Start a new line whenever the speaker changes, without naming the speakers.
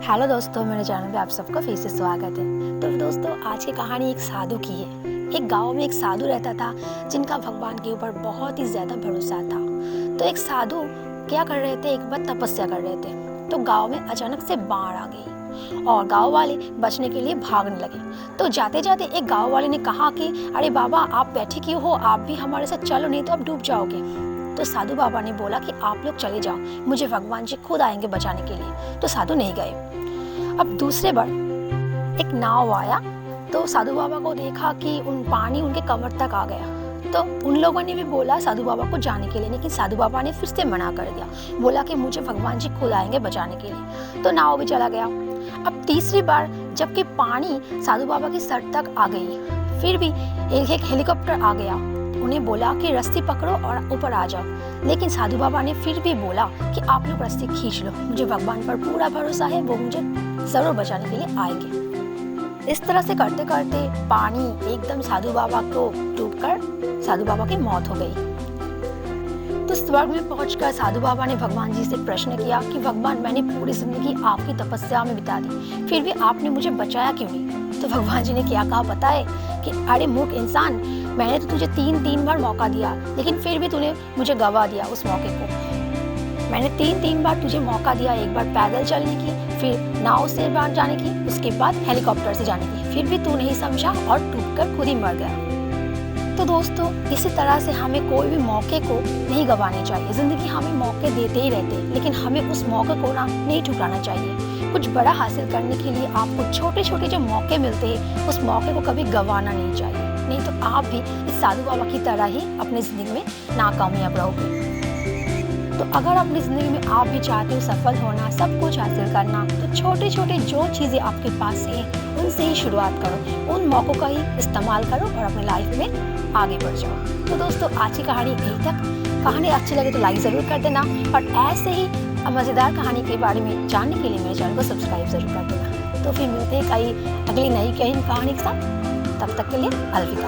Hello दोस्तों, मेरे channel पे आप सबका फिर से स्वागत है। तो दोस्तों, आज की कहानी एक साधु की है। एक गांव में एक साधु रहता था जिनका भगवान के ऊपर बहुत ही ज़्यादा भरोसा था। तो एक साधु क्या कर रहे थे, एक बार तपस्या कर रहे थे। तो गांव में अचानक से बाढ़ आ गई और गांव वाले बचने के लिए भागने लगे। तो जाते जाते एक गांव वाले ने कहा कि अरे बाबा, आप बैठे क्यों हो, आप भी हमारे साथ चलो, नहीं तो आप डूब जाओगे। तो साधु बाबा ने बोला कि आप लोग चले जाओ, मुझे भगवान जी खुद आएंगे बचाने के लिए। तो साधु नहीं गए। अब दूसरे बार एक नाव आया तो साधु बाबा को देखा कि पानी उनके कमर तक आ गया। तो उन लोगों ने भी बोला साधु बाबा को जाने के लिए, लेकिन साधु बाबा ने फिर से मना कर दिया, बोला कि मुझे भगवान जी खुद आएंगे बचाने के लिए। तो नाव भी चला गया। अब तीसरी बार जबकि पानी साधु बाबा की सर तक आ गई, फिर भी एक हेलीकॉप्टर आ गया। उन्हें बोला कि रस्सी पकड़ो और ऊपर आ जाओ, लेकिन साधु बाबा ने फिर भी बोला कि आप लोग रस्सी खींच लो, मुझे भगवान पर पूरा भरोसा है, वो मुझे जरूर बचाने के लिए आएंगे। इस तरह से करते करते पानी एकदम साधु बाबा को डूबकर साधु बाबा की मौत हो गई। तो स्वर्ग में पहुंचकर साधु बाबा ने भगवान जी से प्रश्न किया कि भगवान, मैंने पूरी जिंदगी आपकी तपस्या में बिता दी, फिर भी आपने मुझे बचाया क्यों नहीं। तो भगवान जी ने क्या कहा पता है कि अरे मूर्ख इंसान, मैंने तो तुझे तीन बार मौका दिया, लेकिन फिर भी तूने मुझे गवा दिया उस मौके को। मैंने तीन बार तुझे मौका दिया, एक बार पैदल चलने की, फिर नाव से बाहर जाने की, उसके बाद हेलीकॉप्टर से जाने की, फिर भी तू नहीं समझा और डूबकर खुद ही मर गया। तो दोस्तों, इसी तरह से हमें कोई भी मौके को नहीं गंवाने चाहिए। ज़िंदगी हमें मौके देते ही रहते हैं, लेकिन हमें उस मौके को ना नहीं ठुकराना चाहिए। कुछ बड़ा हासिल करने के लिए आपको छोटे छोटे जो मौके मिलते हैं, उस मौके को कभी गंवाना नहीं चाहिए, नहीं तो आप भी इस साधु बाबा की तरह ही अपनी ज़िंदगी में नाकामयाब रहोगे। तो अगर अपनी ज़िंदगी में आप भी चाहते हो सफल होना, सब कुछ हासिल करना, तो छोटे छोटे जो चीज़ें आपके पास हैं उनसे ही शुरुआत करो, उन मौक़ों का ही इस्तेमाल करो और अपने लाइफ में आगे बढ़ जाओ। तो दोस्तों, आज की कहानी यहीं तक। कहानी अच्छी लगे तो लाइक ज़रूर कर देना, और ऐसे ही मज़ेदार कहानी के बारे में जानने के लिए मेरे चैनल को सब्सक्राइब ज़रूर कर देना। तो फिर मिलते हैं कई अगली नई कहानी के साथ। तब तक के लिए अलविदा।